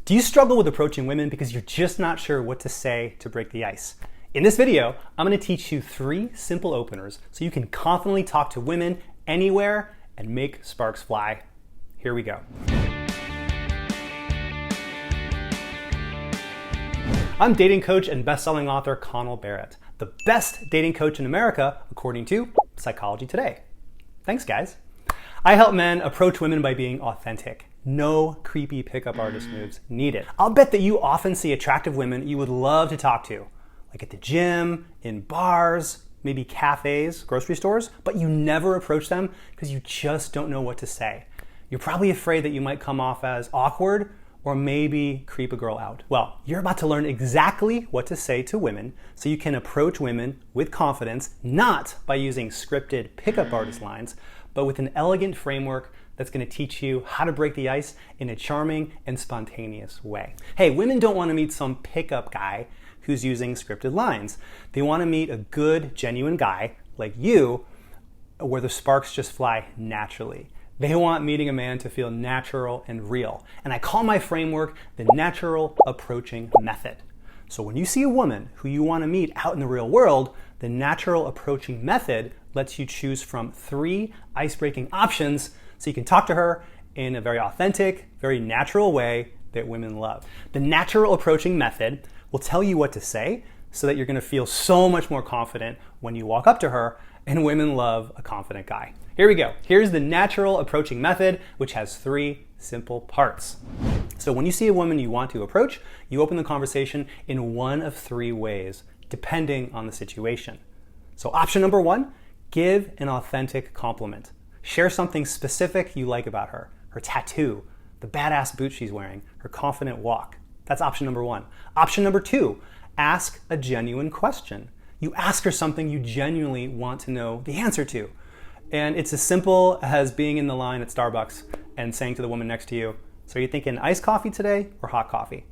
Do you struggle with approaching women because you're just not sure what to say to break the ice? In this video, I'm going to teach you 3 simple openers so you can confidently talk to women anywhere and make sparks fly. Here we go. I'm dating coach and best-selling author Connell Barrett, the best dating coach in America according to Psychology Today. Thanks, guys. I help men approach women by being authentic. No creepy pickup artist moves needed. I'll bet that you often see attractive women you would love to talk to, like at the gym, in bars, maybe cafes, grocery stores, but you never approach them because you just don't know what to say. You're probably afraid that you might come off as awkward or maybe creep a girl out. Well, you're about to learn exactly what to say to women so you can approach women with confidence, not by using scripted pickup artist lines, but with an elegant framework that's going to teach you how to break the ice in a charming and spontaneous way. Hey, women don't want to meet some pickup guy who's using scripted lines. They want to meet a good, genuine guy like you where the sparks just fly naturally. They want meeting a man to feel natural and real. And I call my framework the natural approaching method. So when you see a woman who you want to meet out in the real world, the natural approaching method lets you choose from 3 icebreaking options so you can talk to her in a very authentic, very natural way that women love. The natural approaching method will tell you what to say so that you're going to feel so much more confident when you walk up to her, and women love a confident guy. Here we go. Here's the natural approaching method, which has 3 simple parts. So when you see a woman you want to approach, you open the conversation in one of 3 ways, depending on the situation. So option number 1, give an authentic compliment. Share something specific you like about her. Her tattoo, the badass boots she's wearing, her confident walk. That's option number 1. Option number 2, ask a genuine question. You ask her something you genuinely want to know the answer to. And it's as simple as being in the line at Starbucks and saying to the woman next to you, so are you thinking iced coffee today or hot coffee?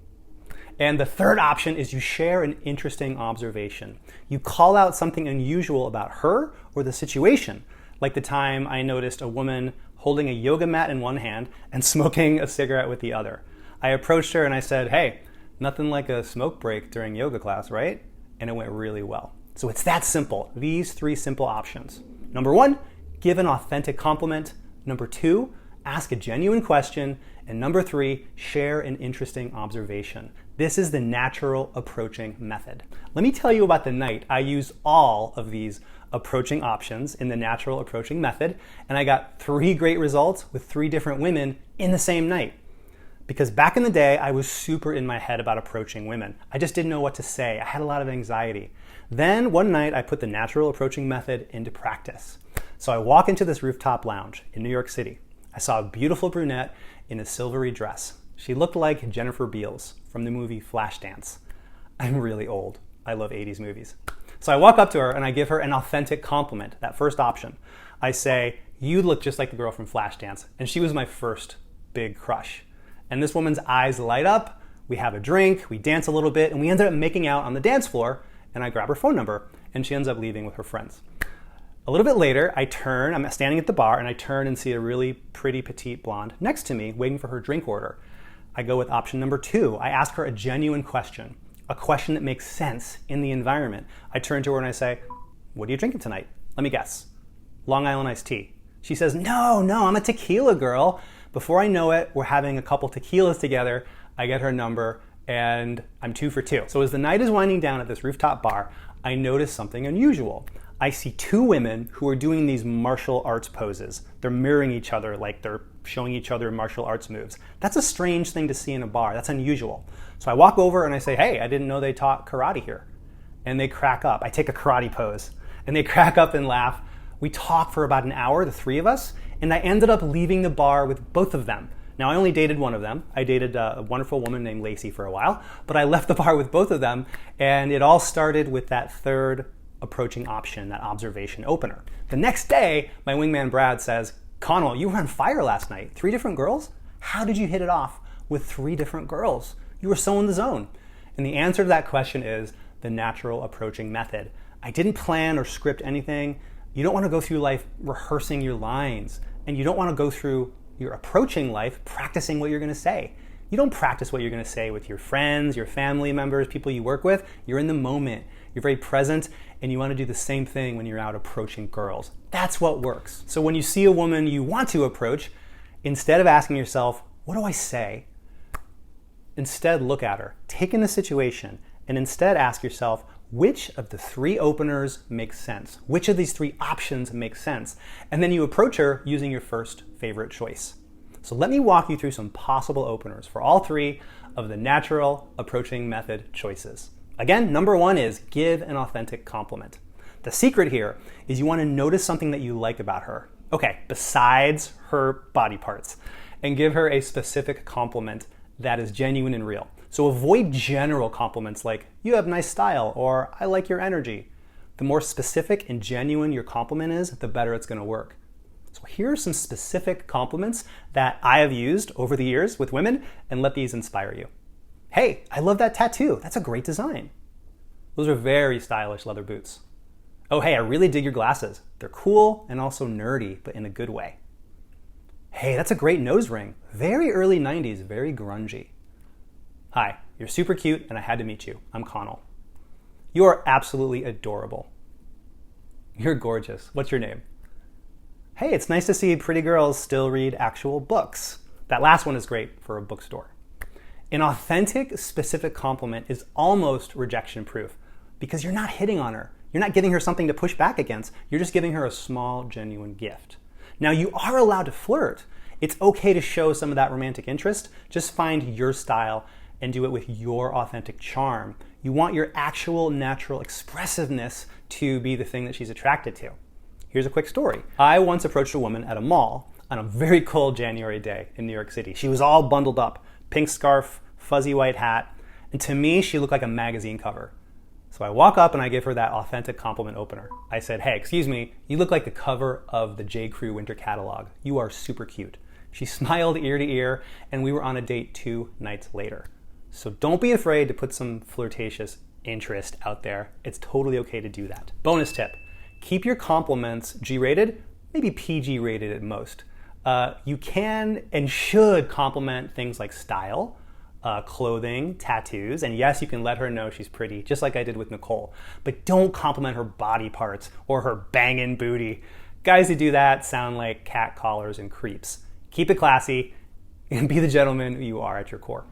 And the third option is you share an interesting observation. You call out something unusual about her or the situation, like the time I noticed a woman holding a yoga mat in one hand and smoking a cigarette with the other. I approached her and I said, hey, nothing like a smoke break during yoga class, right? And it went really well. So it's that simple, these 3 simple options. Number 1, give an authentic compliment. Number 2, ask a genuine question. And number 3, share an interesting observation. This is the natural approaching method. Let me tell you about the night I used all of these approaching options in the natural approaching method, and I got 3 great results with 3 different women in the same night. Because back in the day, I was super in my head about approaching women. I just didn't know what to say. I had a lot of anxiety. Then one night, I put the natural approaching method into practice. So I walk into this rooftop lounge in New York City. I saw a beautiful brunette in a silvery dress. She looked like Jennifer Beals from the movie Flashdance. I'm really old. I love 80s movies. So I walk up to her and I give her an authentic compliment, that first option. I say, you look just like the girl from Flashdance. And she was my first big crush. And this woman's eyes light up, we have a drink, we dance a little bit, and we ended up making out on the dance floor, and I grab her phone number, and she ends up leaving with her friends. A little bit later, I'm standing at the bar, and I turn and see a really pretty petite blonde next to me waiting for her drink order. I go with option number 2. I ask her a genuine question, a question that makes sense in the environment. I turn to her and I say, what are you drinking tonight? Let me guess. Long Island iced tea. She says, no, I'm a tequila girl. Before I know it, we're having a couple tequilas together. I get her number and I'm 2 for 2. So as the night is winding down at this rooftop bar, I notice something unusual. I see 2 women who are doing these martial arts poses. They're mirroring each other like they're showing each other martial arts moves. That's a strange thing to see in a bar. That's unusual. So I walk over and I say, hey, I didn't know they taught karate here. And they crack up. I take a karate pose and they crack up and laugh. We talk for about an hour, the 3 of us, and I ended up leaving the bar with both of them. Now, I only dated one of them. I dated a wonderful woman named Lacey for a while, but I left the bar with both of them, and it all started with that 3rd approaching option, that observation opener. The next day, my wingman Brad says, Connell, you were on fire last night. 3 different girls? How did you hit it off with 3 different girls? You were so in the zone. And the answer to that question is the natural approaching method. I didn't plan or script anything. You don't want to go through life rehearsing your lines, and you don't want to go through your approaching life practicing what you're going to say. You don't practice what you're going to say with your friends, your family members, people you work with. You're in the moment. You're very present, and you want to do the same thing when you're out approaching girls. That's what works. So when you see a woman you want to approach, instead of asking yourself, what do I say? Instead, look at her, take in the situation, and instead ask yourself, which of the 3 openers makes sense? Which of these 3 options makes sense? And then you approach her using your first favorite choice. So let me walk you through some possible openers for all 3 of the natural approaching method choices. Again, number 1 is give an authentic compliment. The secret here is you want to notice something that you like about her. Okay, besides her body parts, and give her a specific compliment that is genuine and real. So avoid general compliments like, you have nice style, or I like your energy. The more specific and genuine your compliment is, the better it's going to work. So here are some specific compliments that I have used over the years with women, and let these inspire you. Hey, I love that tattoo. That's a great design. Those are very stylish leather boots. Oh, hey, I really dig your glasses. They're cool and also nerdy, but in a good way. Hey, that's a great nose ring. Very early 90s, very grungy. Hi, you're super cute and I had to meet you. I'm Connell. You are absolutely adorable. You're gorgeous. What's your name? Hey, it's nice to see pretty girls still read actual books. That last one is great for a bookstore. An authentic, specific compliment is almost rejection-proof because you're not hitting on her. You're not giving her something to push back against. You're just giving her a small, genuine gift. Now, you are allowed to flirt. It's okay to show some of that romantic interest. Just find your style and do it with your authentic charm. You want your actual, natural expressiveness to be the thing that she's attracted to. Here's a quick story. I once approached a woman at a mall on a very cold January day in New York City. She was all bundled up. Pink scarf, fuzzy white hat, and to me, she looked like a magazine cover. So I walk up and I give her that authentic compliment opener. I said, hey, excuse me, you look like the cover of the J. Crew winter catalog. You are super cute. She smiled ear to ear, and we were on a date 2 nights later. So don't be afraid to put some flirtatious interest out there. It's totally okay to do that. Bonus tip, keep your compliments G-rated, maybe PG-rated at most. You can and should compliment things like style, clothing, tattoos, and yes, you can let her know she's pretty, just like I did with Nicole. But don't compliment her body parts or her banging booty. Guys who do that sound like cat collars and creeps. Keep it classy and be the gentleman you are at your core.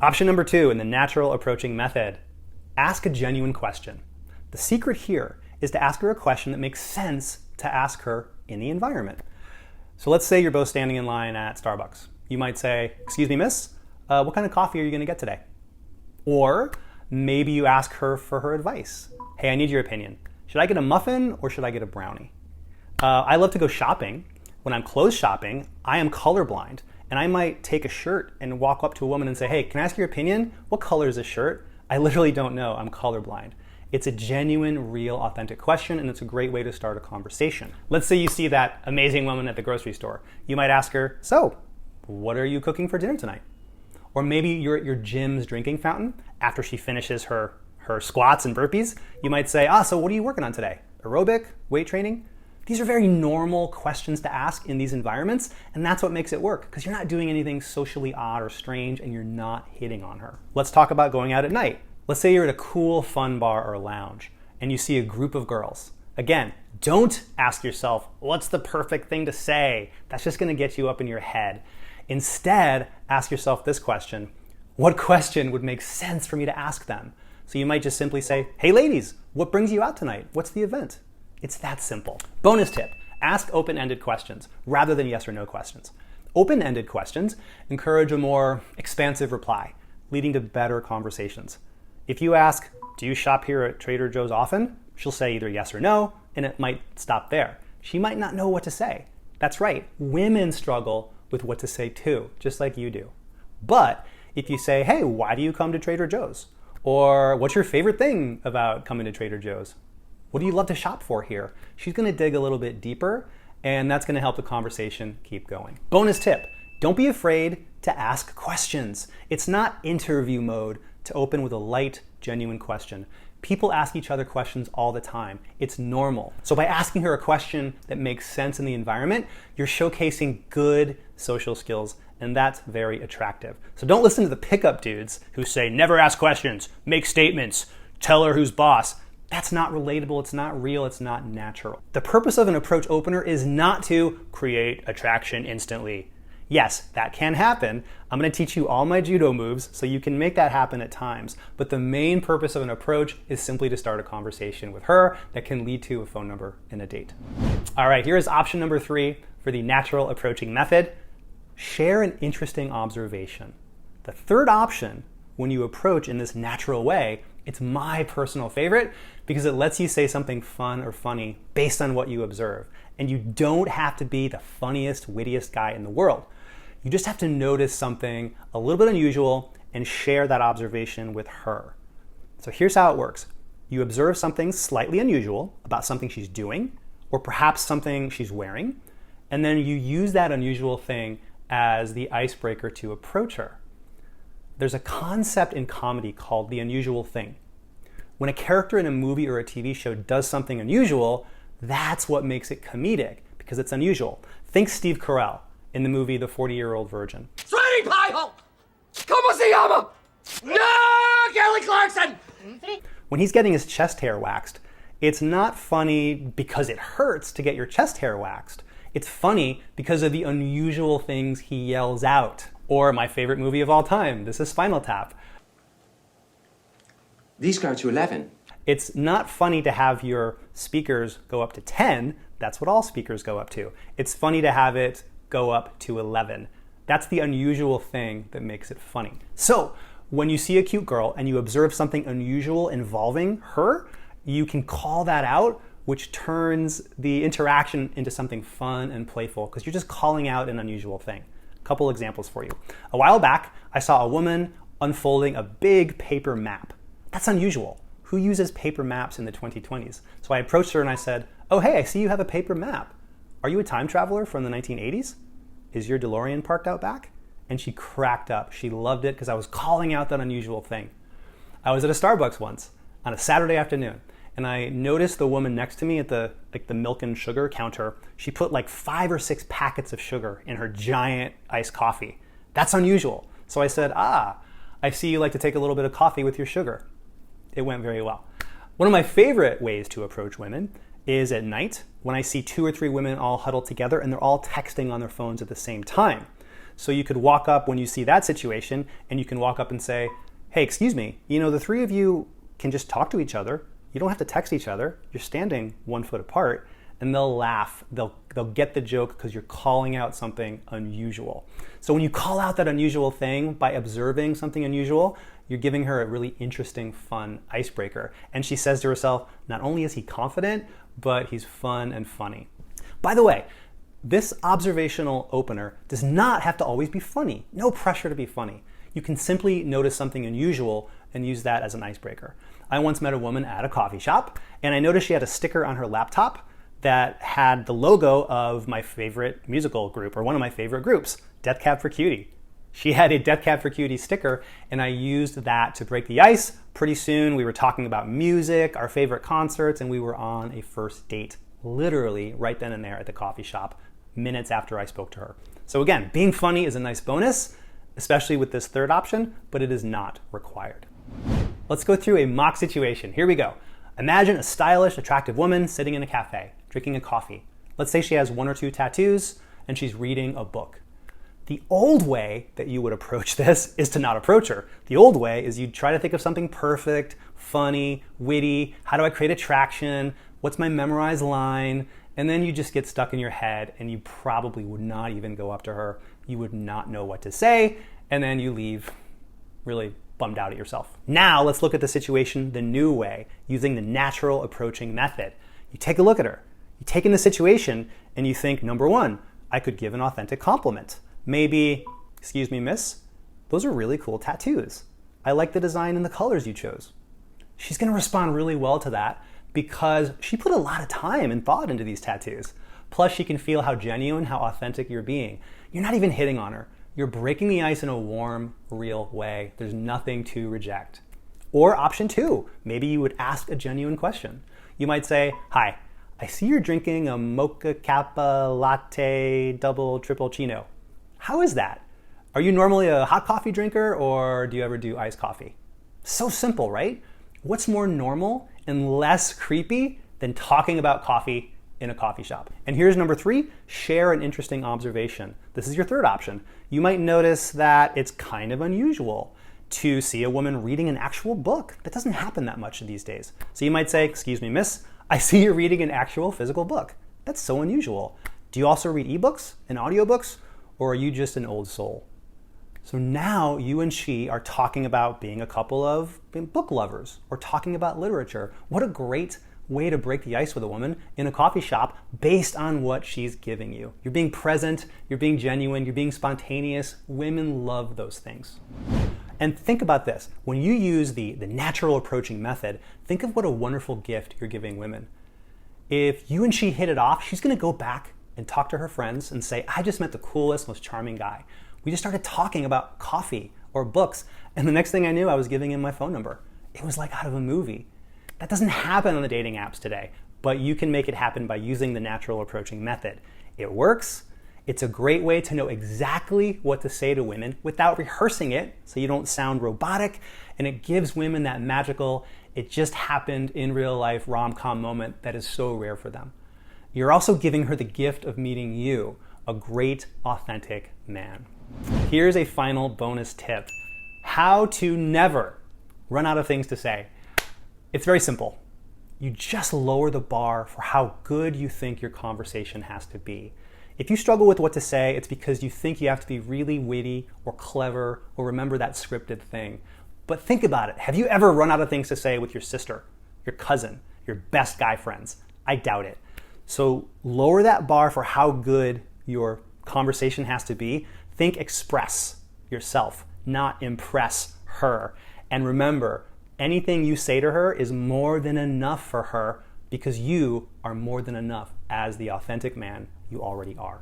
Option number 2 in the natural approaching method, ask a genuine question. The secret here is to ask her a question that makes sense to ask her in the environment. So let's say you're both standing in line at Starbucks. You might say, excuse me, miss, what kind of coffee are you going to get today? Or maybe you ask her for her advice. Hey, I need your opinion. Should I get a muffin or should I get a brownie? I love to go shopping. When I'm clothes shopping, I am colorblind, and I might take a shirt and walk up to a woman and say, hey, can I ask your opinion? What color is this shirt? I literally don't know. I'm colorblind. It's a genuine, real, authentic question, and it's a great way to start a conversation. Let's say you see that amazing woman at the grocery store. You might ask her, so, what are you cooking for dinner tonight? Or maybe you're at your gym's drinking fountain. After she finishes her squats and burpees, you might say, so what are you working on today? Aerobic? Weight training? These are very normal questions to ask in these environments, and that's what makes it work, because you're not doing anything socially odd or strange, and you're not hitting on her. Let's talk about going out at night. Let's say you're at a cool, fun bar or lounge, and you see a group of girls. Again, don't ask yourself, what's the perfect thing to say? That's just gonna get you up in your head. Instead, ask yourself this question. What question would make sense for me to ask them? So you might just simply say, hey ladies, what brings you out tonight? What's the event? It's that simple. Bonus tip, ask open-ended questions rather than yes or no questions. Open-ended questions encourage a more expansive reply, leading to better conversations. If you ask, do you shop here at Trader Joe's often? She'll say either yes or no, and it might stop there. She might not know what to say. That's right, women struggle with what to say too, just like you do. But if you say, hey, why do you come to Trader Joe's? Or what's your favorite thing about coming to Trader Joe's? What do you love to shop for here? She's gonna dig a little bit deeper, and that's gonna help the conversation keep going. Bonus tip, don't be afraid to ask questions. It's not interview mode to open with a light, genuine question. People ask each other questions all the time. It's normal. So by asking her a question that makes sense in the environment, you're showcasing good social skills, and that's very attractive. So don't listen to the pickup dudes who say, never ask questions, make statements, tell her who's boss. That's not relatable, it's not real, it's not natural. The purpose of an approach opener is not to create attraction instantly. Yes, that can happen. I'm gonna teach you all my judo moves so you can make that happen at times. But the main purpose of an approach is simply to start a conversation with her that can lead to a phone number and a date. All right, here is option number 3 for the natural approaching method. Share an interesting observation. The third option, when you approach in this natural way, it's my personal favorite because it lets you say something fun or funny based on what you observe. And you don't have to be the funniest, wittiest guy in the world. You just have to notice something a little bit unusual and share that observation with her. So here's how it works. You observe something slightly unusual about something she's doing, or perhaps something she's wearing, and then you use that unusual thing as the icebreaker to approach her. There's a concept in comedy called the unusual thing. When a character in a movie or a TV show does something unusual, that's what makes it comedic, because it's unusual. Think Steve Carell in the movie The 40-Year-Old Virgin. Sweetie pie hole! Como se llama? No, Kelly Clarkson! When he's getting his chest hair waxed, it's not funny because it hurts to get your chest hair waxed. It's funny because of the unusual things he yells out. Or my favorite movie of all time, this is Spinal Tap. These go to 11. It's not funny to have your speakers go up to 10. That's what all speakers go up to. It's funny to have it go up to 11. That's the unusual thing that makes it funny. So when you see a cute girl and you observe something unusual involving her, you can call that out, which turns the interaction into something fun and playful because you're just calling out an unusual thing. A couple examples for you. A while back, I saw a woman unfolding a big paper map. That's unusual. Who uses paper maps in the 2020s? So I approached her and I said, oh, hey, I see you have a paper map. Are you a time traveler from the 1980s? Is your DeLorean parked out back? And she cracked up. She loved it because I was calling out that unusual thing. I was at a Starbucks once on a Saturday afternoon, and I noticed the woman next to me at the milk and sugar counter. She put like 5 or 6 packets of sugar in her giant iced coffee. That's unusual. So I said, I see you like to take a little bit of coffee with your sugar. It went very well. One of my favorite ways to approach women is at night when I see 2 or 3 women all huddled together and they're all texting on their phones at the same time. So you could walk up when you see that situation and you can walk up and say, hey, excuse me, the 3 of you can just talk to each other. You don't have to text each other. You're standing 1 foot apart, and they'll laugh. They'll get the joke because you're calling out something unusual. So when you call out that unusual thing by observing something unusual, you're giving her a really interesting, fun icebreaker. And she says to herself, not only is he confident, but he's fun and funny. By the way, this observational opener does not have to always be funny. No pressure to be funny. You can simply notice something unusual and use that as an icebreaker. I once met a woman at a coffee shop, and I noticed she had a sticker on her laptop that had the logo of my favorite musical group, or one of my favorite groups, Death Cab for Cutie. She had a Death Cab for Cutie sticker, and I used that to break the ice. Pretty soon we were talking about music, our favorite concerts, and we were on a first date, literally right then and there at the coffee shop, minutes after I spoke to her. So again, being funny is a nice bonus, especially with this third option, but it is not required. Let's go through a mock situation. Here we go. Imagine a stylish, attractive woman sitting in a cafe, drinking a coffee. Let's say she has 1 or 2 tattoos and she's reading a book. The old way that you would approach this is to not approach her. The old way is you'd try to think of something perfect, funny, witty. How do I create attraction? What's my memorized line? And then you just get stuck in your head and you probably would not even go up to her. You would not know what to say. And then you leave really bummed out at yourself. Now let's look at the situation the new way, using the natural approaching method. You take a look at her. You take in the situation and you think, number 1, I could give an authentic compliment. Maybe, excuse me, miss, those are really cool tattoos. I like the design and the colors you chose. She's gonna respond really well to that because she put a lot of time and thought into these tattoos. Plus she can feel how genuine, how authentic you're being. You're not even hitting on her. You're breaking the ice in a warm, real way. There's nothing to reject. Or option two, maybe you would ask a genuine question. You might say, hi, I see you're drinking a mocha kappa latte double triple chino. How is that? Are you normally a hot coffee drinker or do you ever do iced coffee? So simple, right? What's more normal and less creepy than talking about coffee in a coffee shop? And here's number three, share an interesting observation. This is your third option. You might notice that it's kind of unusual to see a woman reading an actual book. That doesn't happen that much these days. So you might say, excuse me, miss, I see you're reading an actual physical book. That's so unusual. Do you also read ebooks and audiobooks, or are you just an old soul? So now you and she are talking about being a couple of book lovers or talking about literature. What a great way to break the ice with a woman in a coffee shop based on what she's giving you. You're being present, you're being genuine, you're being spontaneous. Women love those things. And think about this. When you use the natural approaching method, think of what a wonderful gift you're giving women. If you and she hit it off, she's gonna go back and talk to her friends and say, I just met the coolest, most charming guy. We just started talking about coffee or books, and the next thing I knew, I was giving him my phone number. It was like out of a movie. That doesn't happen on the dating apps today, but you can make it happen by using the natural approaching method. It works. It's a great way to know exactly what to say to women without rehearsing it, so you don't sound robotic, and it gives women that magical, it just happened in real life rom-com moment that is so rare for them. You're also giving her the gift of meeting you, a great, authentic man. Here's a final bonus tip. How to never run out of things to say. It's very simple. You just lower the bar for how good you think your conversation has to be. If you struggle with what to say, it's because you think you have to be really witty or clever or remember that scripted thing. But think about it. Have you ever run out of things to say with your sister, your cousin, your best guy friends? I doubt it. So lower that bar for how good your conversation has to be. Think express yourself, not impress her. And remember, anything you say to her is more than enough for her because you are more than enough as the authentic man you already are.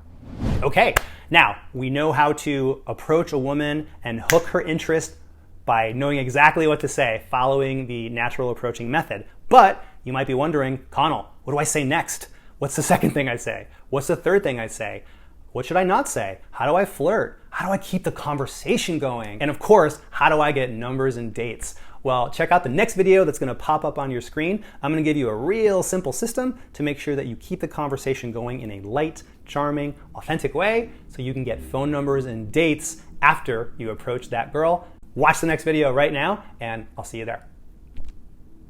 Okay, now we know how to approach a woman and hook her interest by knowing exactly what to say, following the natural approaching method. But you might be wondering, Connell, what do I say next? What's the second thing I say? What's the third thing I say? What should I not say? How do I flirt? How do I keep the conversation going? And of course, how do I get numbers and dates? Well, check out the next video that's gonna pop up on your screen. I'm gonna give you a real simple system to make sure that you keep the conversation going in a light, charming, authentic way so you can get phone numbers and dates after you approach that girl. Watch the next video right now, and I'll see you there.